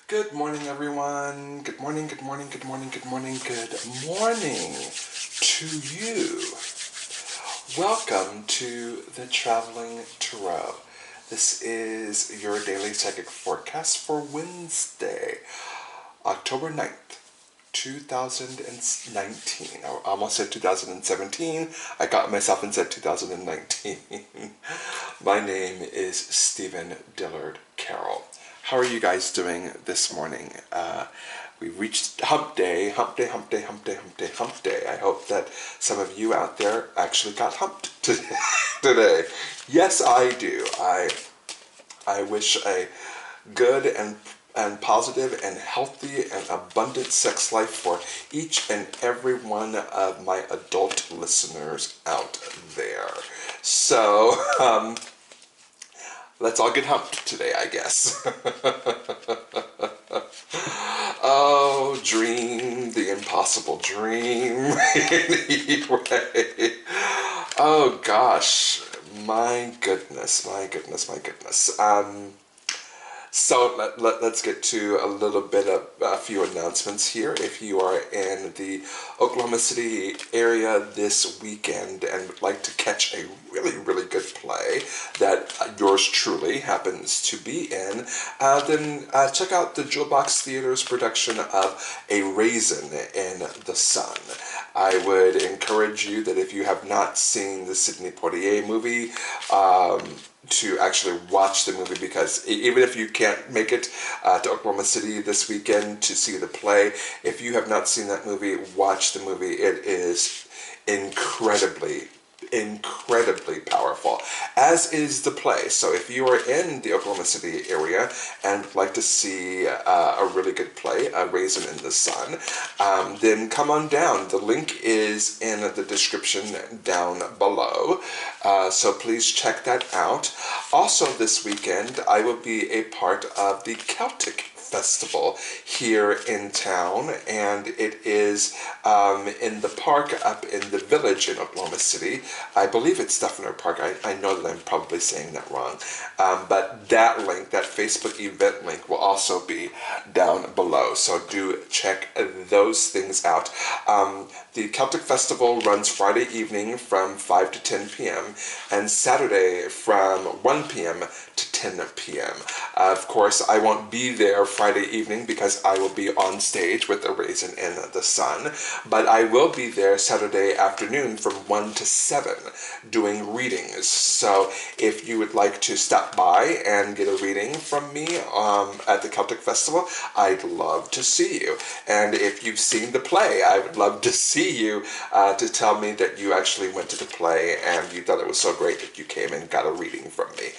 Good morning, everyone. Good morning, good morning, good morning, good morning, good morning to you. Welcome to the Traveling Tarot. This is your daily psychic forecast for Wednesday, October 9th, 2019. I almost said 2017. I got myself and said 2019. My name is Stephen Dillard Carroll. How are you guys doing this morning? We reached hump day, hump day, hump day, hump day, hump day, hump day. I hope that some of you out there actually got humped today. Yes, I do. I wish a good and positive and healthy and abundant sex life for each and every one of my adult listeners out there. So, let's all get humped today, I guess. Oh, dream the impossible dream. Anyway. Oh, gosh. My goodness, my goodness, my goodness. So let's get to a little bit of a few announcements here. If you are in the Oklahoma City area this weekend and would like to catch a really, really good play that yours truly happens to be in, then check out the Jewel Box Theater's production of A Raisin in the Sun. I would encourage you that if you have not seen the Sidney Poitier movie, to actually watch the movie, because even if you can't make it to Oklahoma City this weekend to see the play, if you have not seen that movie, watch the movie. It is incredibly powerful, as is the play. So if you are in the Oklahoma City area and would like to see a really good play, A Raisin in the Sun, then come on down. The link is in the description down below, so please check that out. Also this weekend, I will be a part of the Celtic Festival here in town, and it is in the park up in the village in Oklahoma City. I believe it's Steffner Park. I know that I'm probably saying that wrong, but that link, that Facebook event link, will also be down below, so do check those things out. The Celtic Festival runs Friday evening from 5 to 10 p.m. and Saturday from 1 p.m. to 10 p.m. Of course, I won't be there Friday evening because I will be on stage with A Raisin in the Sun, but I will be there Saturday afternoon from 1 to 7 doing readings. So if you would like to stop by and get a reading from me at the Celtic Festival, I'd love to see you. And if you've seen the play, I would love to see you to tell me that you actually went to the play and you thought it was so great that you came and got a reading from me.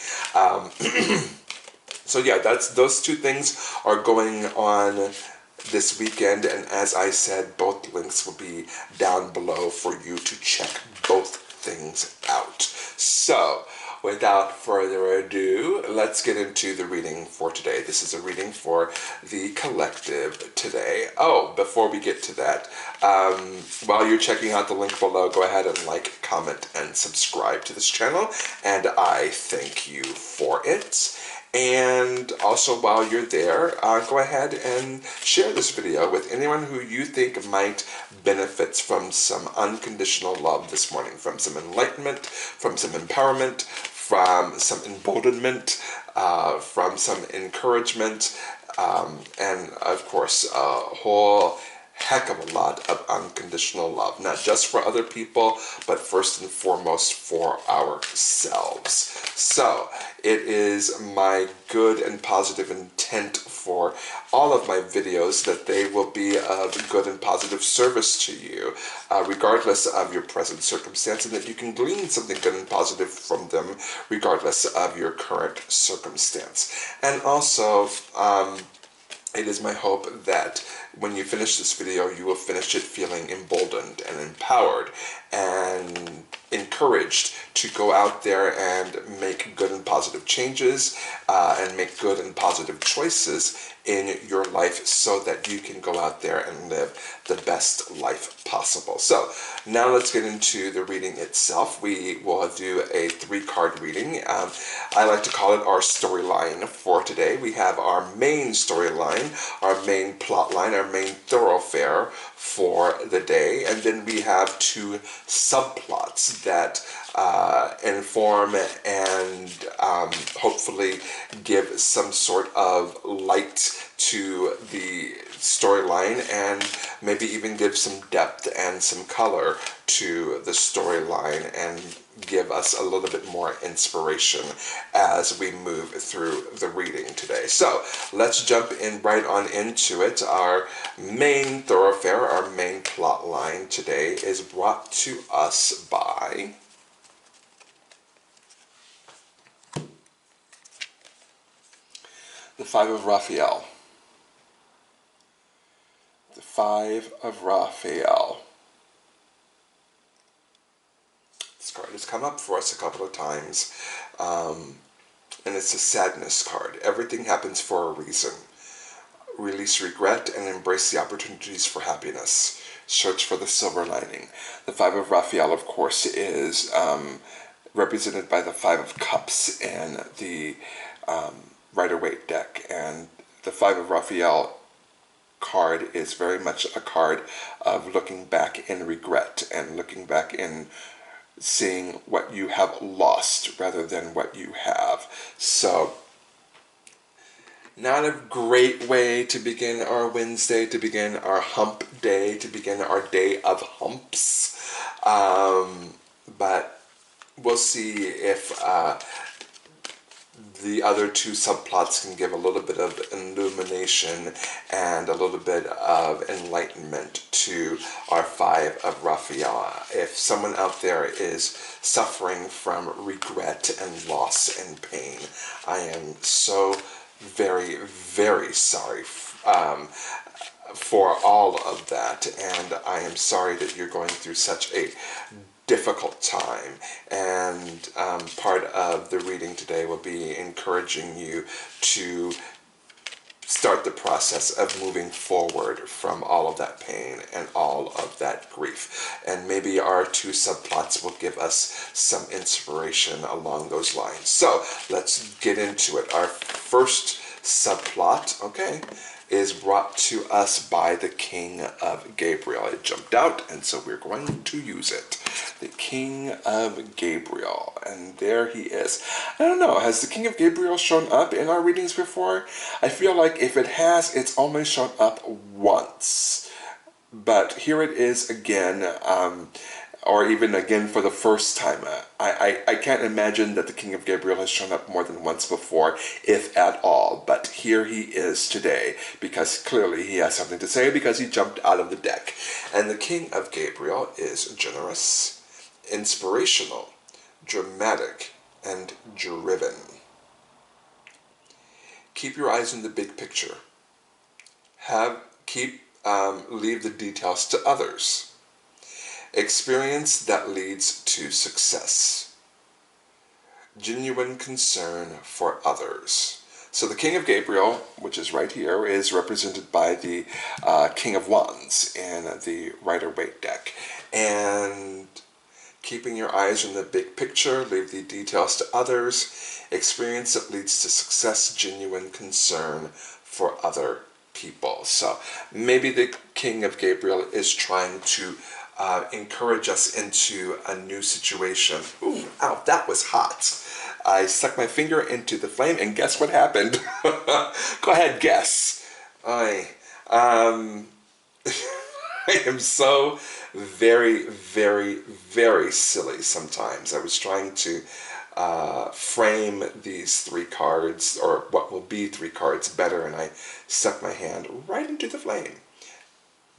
So yeah, those two things are going on this weekend, and as I said, both links will be down below for you to check both things out. So, without further ado, let's get into the reading for today. This is a reading for the collective today. Oh, before we get to that, while you're checking out the link below, go ahead and like, comment, and subscribe to this channel, and I thank you for it. And also, while you're there, go ahead and share this video with anyone who you think might benefit from some unconditional love this morning, from some enlightenment, from some empowerment, from some emboldenment, from some encouragement, and of course, a whole heck of a lot of unconditional love, not just for other people, but first and foremost for ourselves. So it is my good and positive intent for all of my videos that they will be of good and positive service to you, regardless of your present circumstance, and that you can glean something good and positive from them regardless of your current circumstance. And also, it is my hope that when you finish this video, you will finish it feeling emboldened and empowered and encouraged to go out there and make good and positive changes and make good and positive choices in your life so that you can go out there and live the best life possible. So now let's get into the reading itself. We will do a 3-card reading. I like to call it our storyline for today. We have our main storyline, our main plot line, our main thoroughfare for the day, and then we have 2 subplots that inform and hopefully give some sort of light to the storyline and maybe even give some depth and some color to the storyline and give us a little bit more inspiration as we move through the reading today. So let's jump in right on into it. Our main thoroughfare, our main plot line today is brought to us by the 5 of Raphael. The 5 of Raphael. This card has come up for us a couple of times, and it's a sadness card. Everything happens for a reason. Release regret and embrace the opportunities for happiness. Search for the silver lining. The 5 of Raphael, of course, is represented by the 5 of Cups in the Rider-Waite deck, and the 5 of Raphael card is very much a card of looking back in regret and looking back in seeing what you have lost rather than what you have. So not a great way to begin our Wednesday, to begin our hump day, to begin our day of humps, but we'll see if the other 2 subplots can give a little bit of illumination and a little bit of enlightenment to our 5 of Raphael. If someone out there is suffering from regret and loss and pain, I am so very, very sorry for all of that, and I am sorry that you're going through such a difficult time, and part of the reading today will be encouraging you to start the process of moving forward from all of that pain and all of that grief. And maybe our 2 subplots will give us some inspiration along those lines. So let's get into it. Our first subplot, okay, is brought to us by the King of Gabriel. It jumped out, and so we're going to use it. The King of Gabriel, and there he is. I don't know, has the King of Gabriel shown up in our readings before? I feel like if it has, it's only shown up once. But here it is again, or even again for the first time. I can't imagine that the King of Gabriel has shown up more than once before, if at all. But here he is today, because clearly he has something to say, because he jumped out of the deck. And the King of Gabriel is generous, inspirational, dramatic, and driven. Keep your eyes on the big picture. Leave the details to others. Experience that leads to success. Genuine concern for others. So the King of Gabriel, which is right here, is represented by the King of Wands in the Rider-Waite deck. And keeping your eyes on the big picture, leave the details to others. Experience that leads to success, genuine concern for other people. So maybe the King of Gabriel is trying to encourage us into a new situation. Ooh, ow, that was hot. I stuck my finger into the flame, and guess what happened? Go ahead, guess. I am so very, very, very silly sometimes. I was trying to frame these 3 cards, or what will be 3 cards, better, and I stuck my hand right into the flame.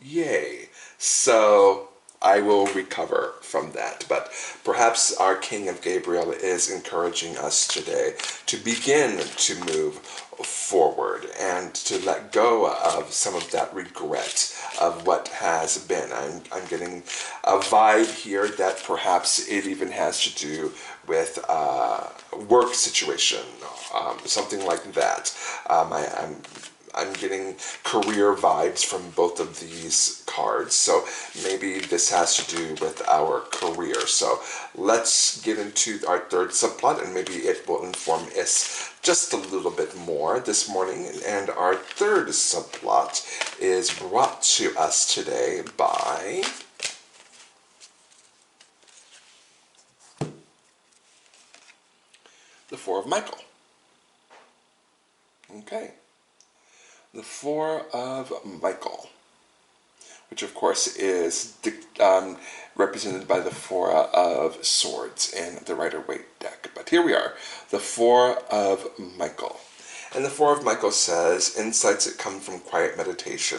Yay. So I will recover from that. But perhaps our King of Gabriel is encouraging us today to begin to move forward. forward and to let go of some of that regret of what has been. I'm getting a vibe here that perhaps it even has to do with work situation, something like that. I'm getting career vibes from both of these cards, so maybe this has to do with our career. So let's get into our third subplot, and maybe it will inform us just a little bit more this morning. And our third subplot is brought to us today by the Four of Michael. Okay. The Four of Michael, which of course is represented by the Four of Swords in the Rider-Waite deck. But here we are, the Four of Michael. And the Four of Michael says, insights that come from quiet meditation,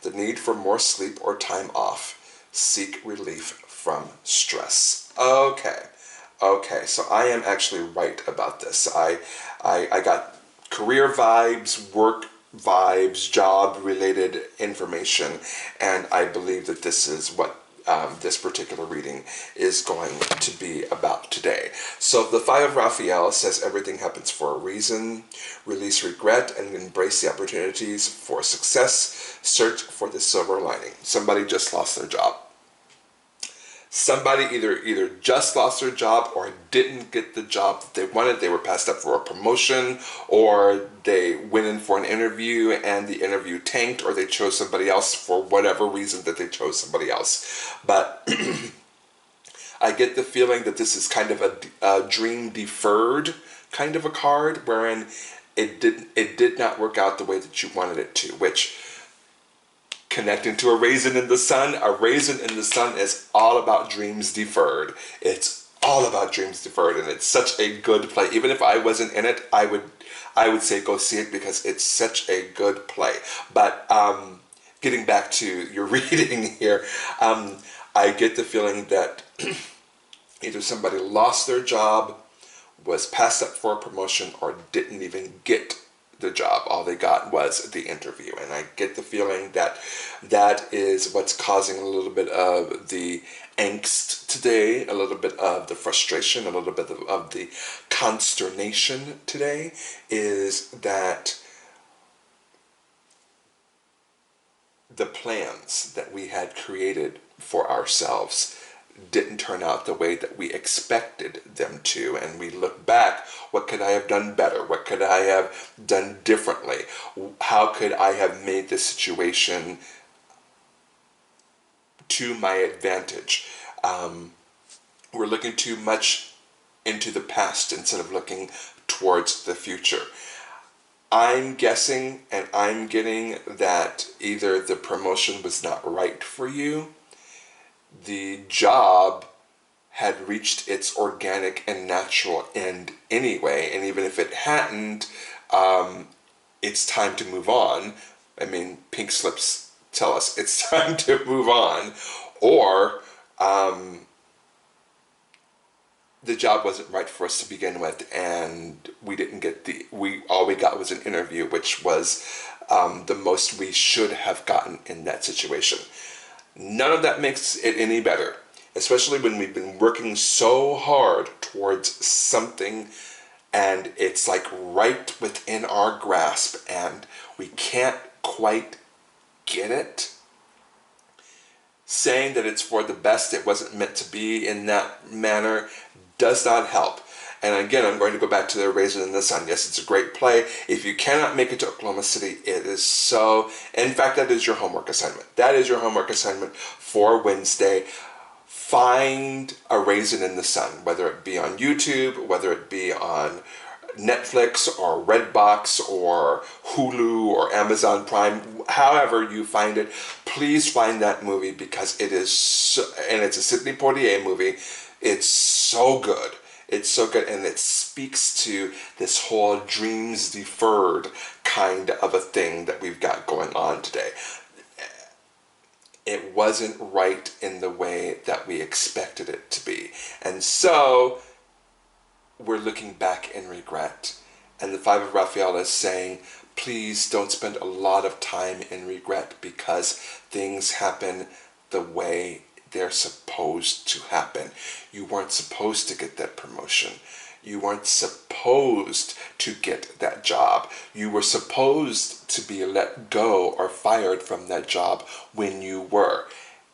the need for more sleep or time off, seek relief from stress. Okay, so I am actually right about this. I got career vibes, work vibes, job-related information, and I believe that this is what this particular reading is going to be about today. So the Five of Raphael says everything happens for a reason. Release regret and embrace the opportunities for success. Search for the silver lining. Somebody just lost their job. Somebody either just lost their job or didn't get the job that they wanted. They were passed up for a promotion, or they went in for an interview and the interview tanked, or they chose somebody else for whatever reason that they chose somebody else. But I get the feeling that this is kind of a dream deferred kind of a card, wherein it did not work out the way that you wanted it to, which, connecting to a raisin in the sun is all about dreams deferred. It's all about dreams deferred, and it's such a good play. Even if I wasn't in it, I would say go see it because it's such a good play. But getting back to your reading here, I get the feeling that either somebody lost their job, was passed up for a promotion, or didn't even get the job. All they got was the interview. And I get the feeling that that is what's causing a little bit of the angst today, a little bit of the frustration, a little bit of the consternation today, is that the plans that we had created for ourselves didn't turn out the way that we expected them to, and we look back, what could I have done better? What could I have done differently? How could I have made the situation to my advantage? We're looking too much into the past instead of looking towards the future. I'm guessing, and I'm getting that either the promotion was not right for you, the job had reached its organic and natural end anyway, and even if it hadn't, it's time to move on. I mean, pink slips tell us it's time to move on, or the job wasn't right for us to begin with, and we didn't get all we got was an interview, which was the most we should have gotten in that situation. None of that makes it any better, especially when we've been working so hard towards something and it's like right within our grasp and we can't quite get it. Saying that it's for the best, it wasn't meant to be in that manner, does not help. And again, I'm going to go back to the Raisin in the Sun. Yes, it's a great play. If you cannot make it to Oklahoma City, it is so... In fact, that is your homework assignment. That is your homework assignment for Wednesday. Find a Raisin in the Sun, whether it be on YouTube, whether it be on Netflix or Redbox or Hulu or Amazon Prime, however you find it. Please find that movie because it is so... And it's a Sidney Poitier movie. It's so good. It's so good, and it speaks to this whole dreams deferred kind of a thing that we've got going on today. It wasn't right in the way that we expected it to be. And so we're looking back in regret. And the Five of Raphael is saying, please don't spend a lot of time in regret, because things happen the way they're supposed to happen. You weren't supposed to get that promotion. You weren't supposed to get that job. You were supposed to be let go or fired from that job when you were.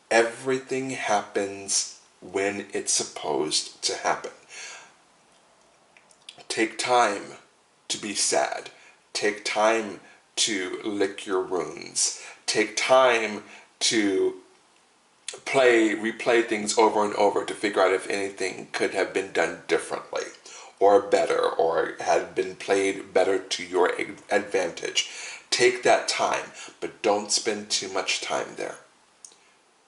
Everything happens when it's supposed to happen. Take time to be sad. Take time to lick your wounds. Take time to replay things over and over to figure out if anything could have been done differently or better, or had been played better to your advantage. Take that time, but don't spend too much time there.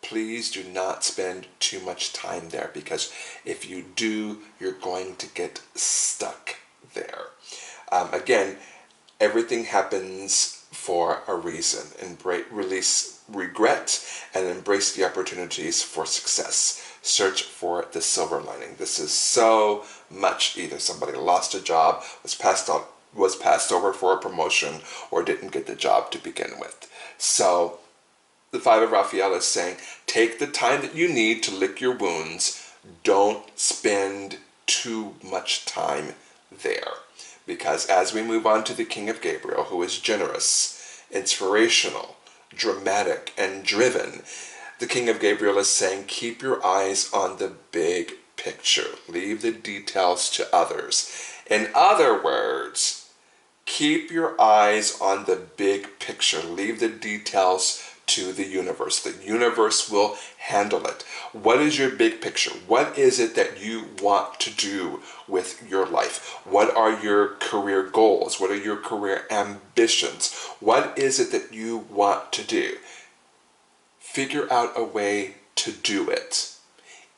Please do not spend too much time there, because if you do, you're going to get stuck there. Again, everything happens for a reason. Release regret and embrace the opportunities for success. Search for the silver lining. This is so much either somebody lost a job, was passed over for a promotion, or didn't get the job to begin with. So the Five of Raphael is saying, take the time that you need to lick your wounds. Don't spend too much time there. Because as we move on to the King of Gabriel, who is generous, inspirational, dramatic, and driven, the King of Gabriel is saying, keep your eyes on the big picture. Leave the details to others. In other words, keep your eyes on the big picture. Leave the details to the universe. The universe will handle it. What is your big picture? What is it that you want to do with your life? What are your career goals? What are your career ambitions? What is it that you want to do? Figure out a way to do it.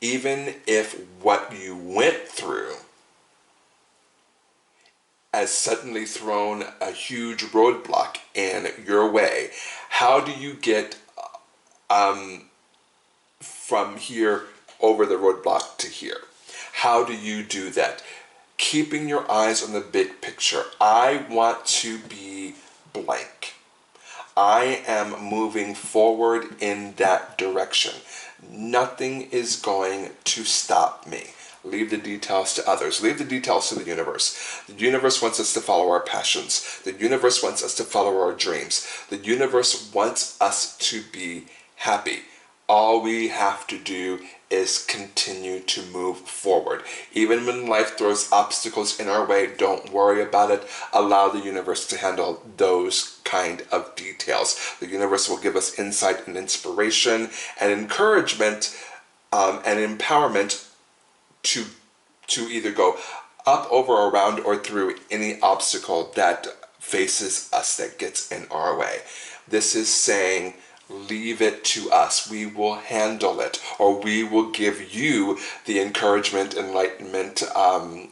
Even if what you went through has suddenly thrown a huge roadblock in your way, how do you get from here over the roadblock to here? How do you do that? Keeping your eyes on the big picture. I want to be blank. I am moving forward in that direction. Nothing is going to stop me. Leave the details to others. Leave the details to the universe. The universe wants us to follow our passions. The universe wants us to follow our dreams. The universe wants us to be happy. All we have to do is continue to move forward. Even when life throws obstacles in our way, don't worry about it. Allow the universe to handle those kind of details. The universe will give us insight and inspiration and encouragement and empowerment to either go up, over, around, or through any obstacle that faces us, that gets in our way. This is saying, leave it to us. We will handle it, or we will give you the encouragement, enlightenment,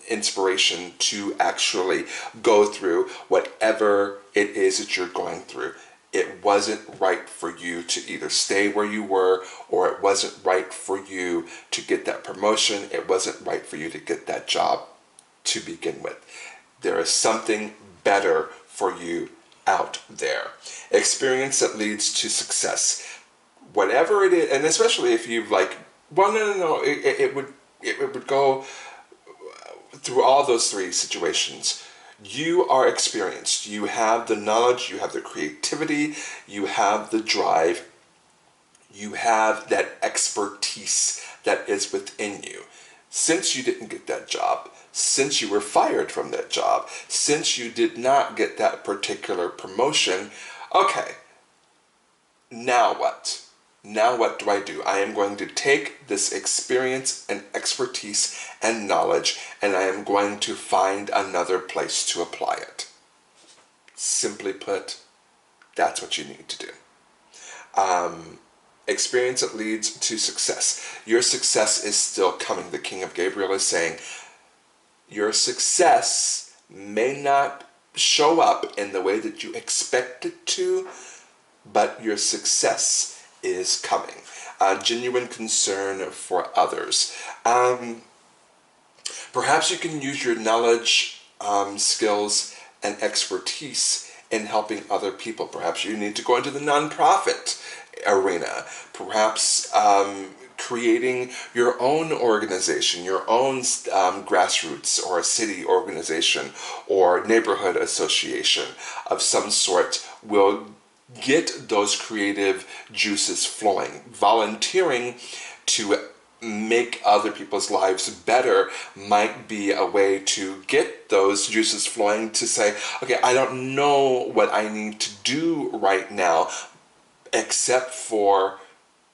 inspiration to actually go through whatever it is that you're going through. It wasn't right for you to either stay where you were, or it wasn't right for you to get that promotion. It wasn't right for you to get that job to begin with. There is something better for you out there. Experience that leads to success. Whatever it is, and especially if you've it would go through all those three situations. You are experienced. You have the knowledge, you have the creativity, you have the drive, you have that expertise that is within you. Since you didn't get that job, since you were fired from that job, since you did not get that particular promotion, okay, now what? Now what do I do? I am going to take this experience and expertise and knowledge, and I am going to find another place to apply it. Simply put, that's what you need to do. Experience that leads to success. Your success is still coming. The King of Gabriel is saying, your success may not show up in the way that you expect it to, but your success is coming. Genuine concern for others. Perhaps you can use your knowledge, skills, and expertise in helping other people. Perhaps you need to go into the nonprofit arena. Perhaps creating your own organization, your own grassroots or a city organization or neighborhood association of some sort will get those creative juices flowing. Volunteering to make other people's lives better might be a way to get those juices flowing, to say, okay, I don't know what I need to do right now except for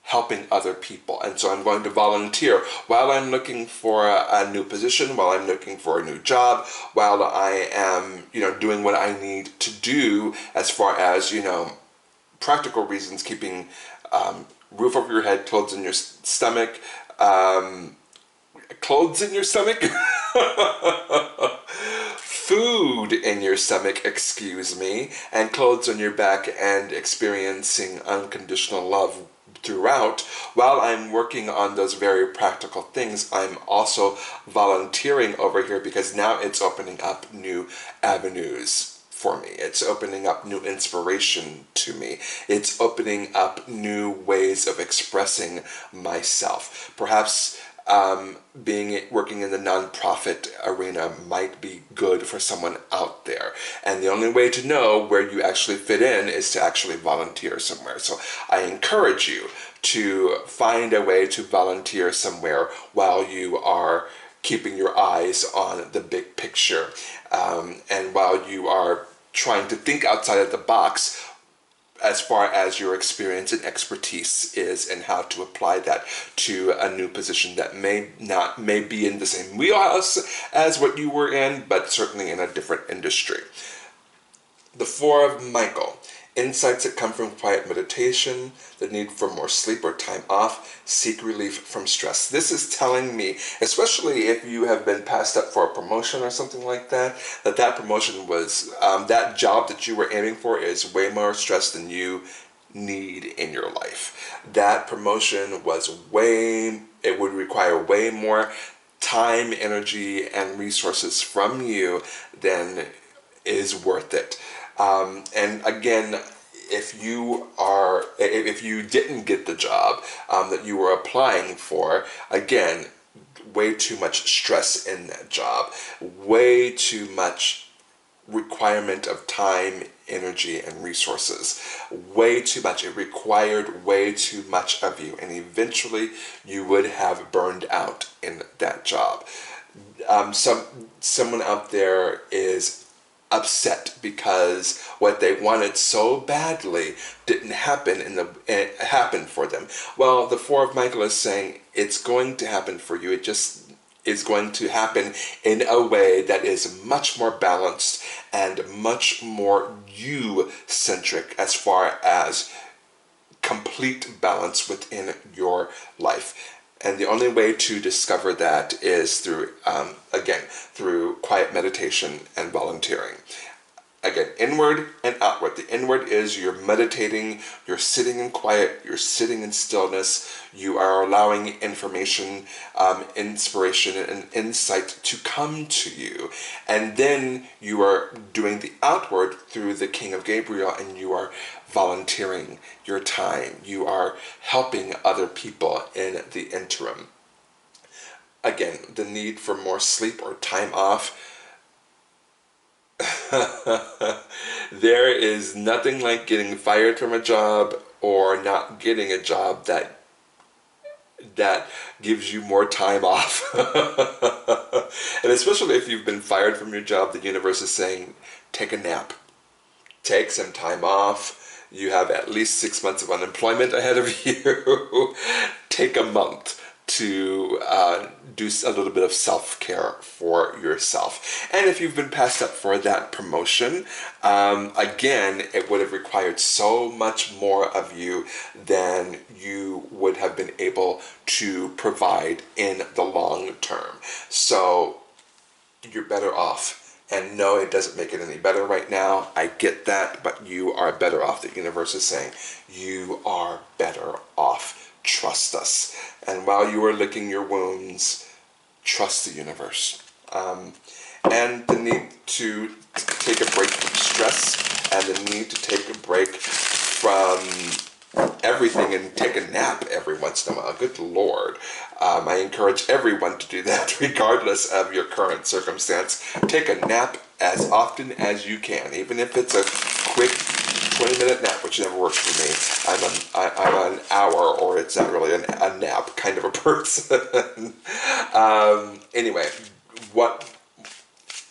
helping other people, and so I'm going to volunteer while I'm looking for a new position, while I'm looking for a new job, while I am, doing what I need to do as far as, practical reasons, keeping roof over your head, clothes in your stomach, food in your stomach, excuse me, and clothes on your back, and experiencing unconditional love throughout. While I'm working on those very practical things, I'm also volunteering over here, because now it's opening up new avenues for me. It's opening up new inspiration to me. It's opening up new ways of expressing myself. Perhaps working in the nonprofit arena might be good for someone out there. And the only way to know where you actually fit in is to actually volunteer somewhere. So I encourage you to find a way to volunteer somewhere while you are keeping your eyes on the big picture, and while you are trying to think outside of the box as far as your experience and expertise is, and how to apply that to a new position that may be in the same wheelhouse as what you were in, but certainly in a different industry. The Four of Michael. Insights that come from quiet meditation, the need for more sleep or time off, seek relief from stress. This is telling me, especially if you have been passed up for a promotion or something like that, that promotion was, that job that you were aiming for is way more stress than you need in your life. That promotion was it would require way more time, energy, and resources from you than is worth it. And again, if you didn't get the job that you were applying for, again, way too much stress in that job, way too much requirement of time, energy, and resources, way too much. It required way too much of you, and eventually you would have burned out in that job. Someone out there is upset because what they wanted so badly didn't happen for them. Well, the Four of Michael is saying it's going to happen for you. It just is going to happen in a way that is much more balanced and much more you-centric as far as complete balance within your life. And the only way to discover that is through, through quiet meditation and volunteering. Again, inward and outward. The inward is you're meditating, you're sitting in quiet, you're sitting in stillness, you are allowing information, inspiration, and insight to come to you. And then you are doing the outward through the King of Gabriel, and you are volunteering your time. You are helping other people in the interim. Again, the need for more sleep or time off. There is nothing like getting fired from a job or not getting a job that gives you more time off. And especially if you've been fired from your job, the universe is saying, take a nap. Take some time off. You have at least 6 months of unemployment ahead of you. Take a month to do a little bit of self-care for yourself. And if you've been passed up for that promotion, again, it would have required so much more of you than you would have been able to provide in the long term. So you're better off. And no, it doesn't make it any better right now. I get that, but you are better off. The universe is saying, you are better off. Trust us. And while you are licking your wounds, trust the universe. And the need to take a break from stress and the need to take a break from everything and take a nap every once in a while. Good Lord. I encourage everyone to do that regardless of your current circumstance. Take a nap as often as you can, even if it's a quick 20-minute nap, which never works for me. I'm an hour, or it's not really a nap kind of a person. Anyway,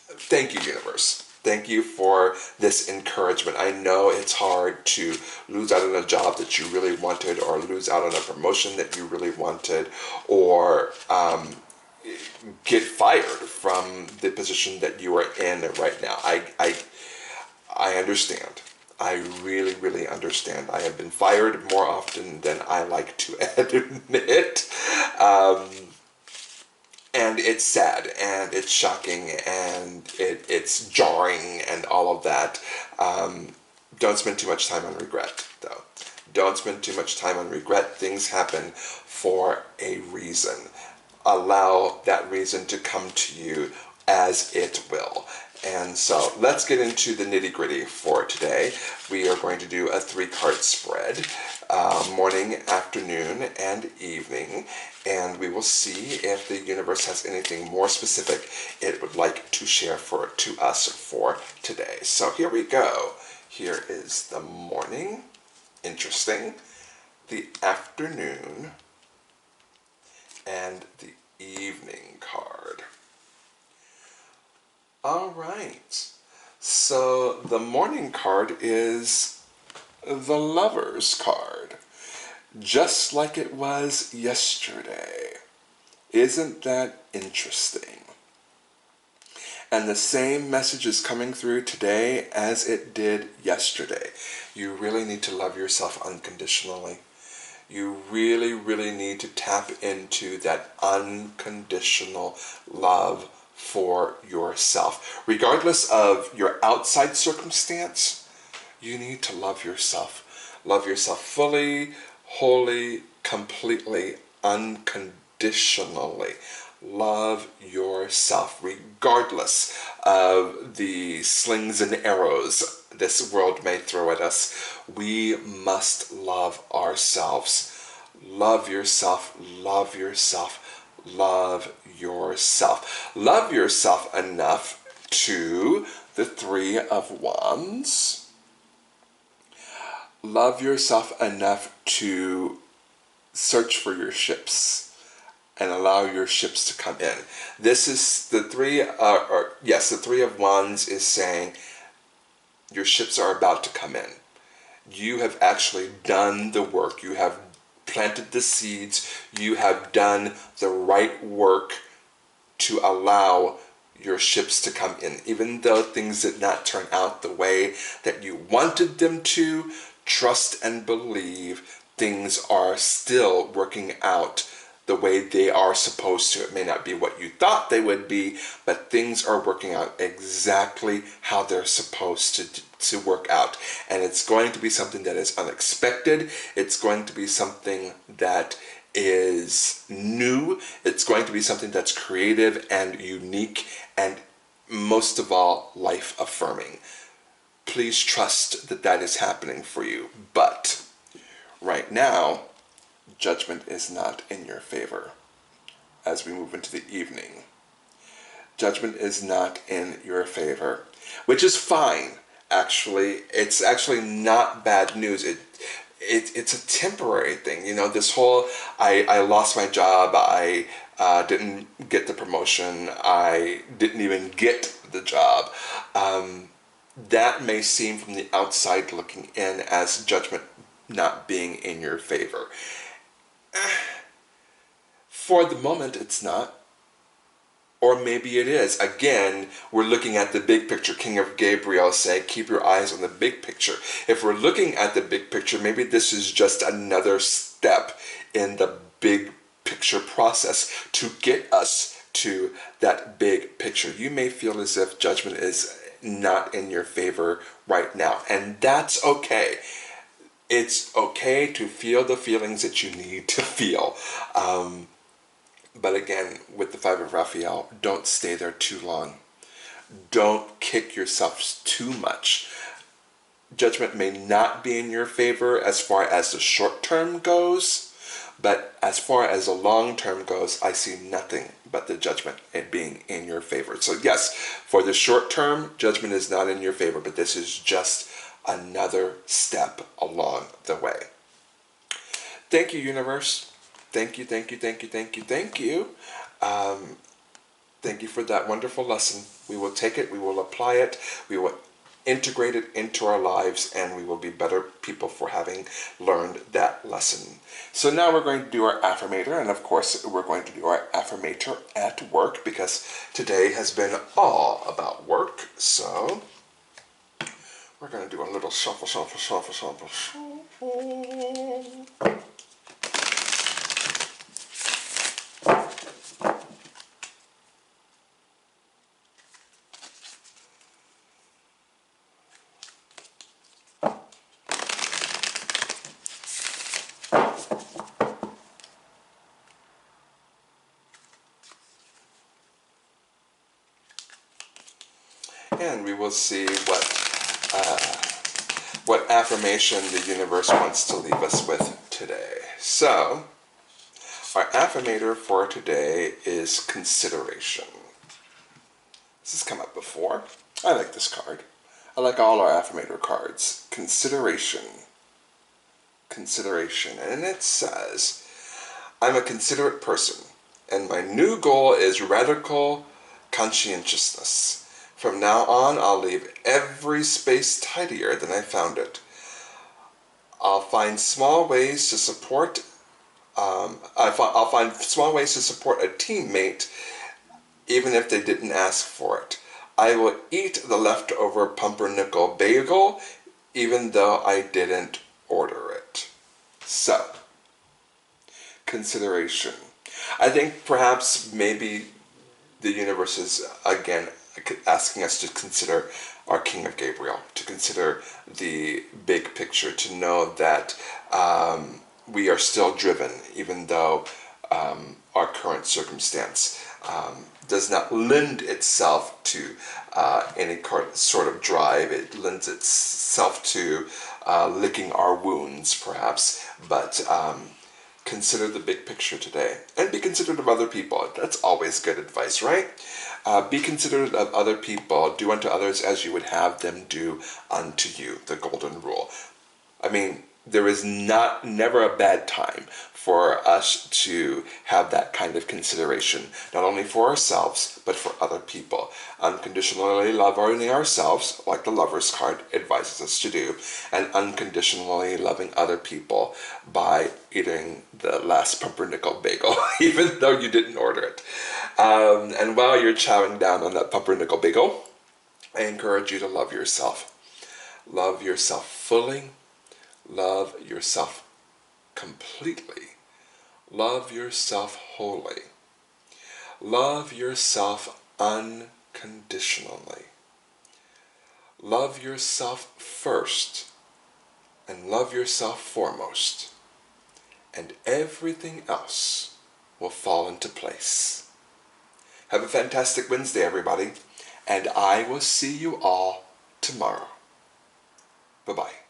thank you, universe. Thank you for this encouragement. I know it's hard to lose out on a job that you really wanted, or lose out on a promotion that you really wanted, or get fired from the position that you are in right now. I understand. I really, really understand. I have been fired more often than I like to admit. And it's sad, and it's shocking, and it's jarring, and all of that. Don't spend too much time on regret, though. Don't spend too much time on regret. Things happen for a reason. Allow that reason to come to you as it will. And so let's get into the nitty-gritty for today. We are going to do a 3-card spread, morning, afternoon, and evening, and we will see if the universe has anything more specific it would like to share to us for today. So here we go. Here is the morning, interesting, the afternoon, and the evening card. All right, so the morning card is the Lover's card, just like it was yesterday. Isn't that interesting? And the same message is coming through today as it did yesterday. You really need to love yourself unconditionally. You really, really need to tap into that unconditional love for yourself. Regardless of your outside circumstance, you need to love yourself. Love yourself fully, wholly, completely, unconditionally. Love yourself regardless of the slings and arrows this world may throw at us. We must love ourselves. Love yourself, love yourself, love yourself. Love yourself enough to the 3 of Wands. Love yourself enough to search for your ships and allow your ships to come in. This is the 3, the 3 of Wands is saying your ships are about to come in. You have actually done the work. You have planted the seeds. You have done the right work to allow your ships to come in. Even though things did not turn out the way that you wanted them to, trust and believe things are still working out the way they are supposed to. It may not be what you thought they would be, but things are working out exactly how they're supposed to work out. And it's going to be something that is unexpected. It's going to be something that is new. It's going to be something that's creative and unique, and most of all, life affirming. Please trust that that is happening for you. But right now, judgment is not in your favor as we move into the evening. Judgment is not in your favor, which is fine, actually. It's actually not bad news. It's a temporary thing. You know, this whole, I lost my job, I didn't get the promotion, I didn't even get the job. That may seem from the outside looking in as judgment not being in your favor. For the moment, it's not. Or maybe it is. Again, we're looking at the big picture. King of Gabriel say, keep your eyes on the big picture. If we're looking at the big picture, maybe this is just another step in the big picture process to get us to that big picture. You may feel as if judgment is not in your favor right now, and that's okay. It's okay to feel the feelings that you need to feel. But again, with the 5 of Raphael, don't stay there too long. Don't kick yourself too much. judgment may not be in your favor as far as the short term goes, but as far as the long term goes, I see nothing but the judgment being in your favor. So yes, for the short term, judgment is not in your favor, but this is just another step along the way. Thank you, universe. Thank you, thank you, thank you, thank you, thank you. Thank you for that wonderful lesson. We will take it, we will apply it, we will integrate it into our lives, and we will be better people for having learned that lesson. So now we're going to do our affirmator, and of course we're going to do our affirmator at work because today has been all about work. So we're going to do a little shuffle, shuffle, shuffle, shuffle, shuffle. And we will see what affirmation the universe wants to leave us with today. So, our affirmator for today is consideration. This has come up before. I like this card. I like all our affirmator cards. Consideration. Consideration. And it says, I'm a considerate person, and my new goal is radical conscientiousness. From now on, I'll leave every space tidier than I found it. I'll find small ways to support. I'll find small ways to support a teammate, even if they didn't ask for it. I will eat the leftover pumpernickel bagel, even though I didn't order it. So, consideration. I think perhaps maybe the universe is again asking us to consider our King of Gabriel, to consider the big picture, to know that we are still driven, even though our current circumstance does not lend itself to any sort of drive. It lends itself to licking our wounds, perhaps, but consider the big picture today, and be considerate of other people. That's always good advice, right? Be considerate of other people. Do unto others as you would have them do unto you. The golden rule. I mean, there is never a bad time for us to have that kind of consideration, not only for ourselves, but for other people. Unconditionally loving ourselves, like the Lover's card advises us to do, and unconditionally loving other people by eating the last pumpernickel bagel, even though you didn't order it. And while you're chowing down on that pumpernickel bagel, I encourage you to love yourself. Love yourself fully. Love yourself completely. Love yourself wholly. Love yourself unconditionally. Love yourself first, and love yourself foremost, and everything else will fall into place. Have a fantastic Wednesday, everybody, and I will see you all tomorrow. Bye-bye.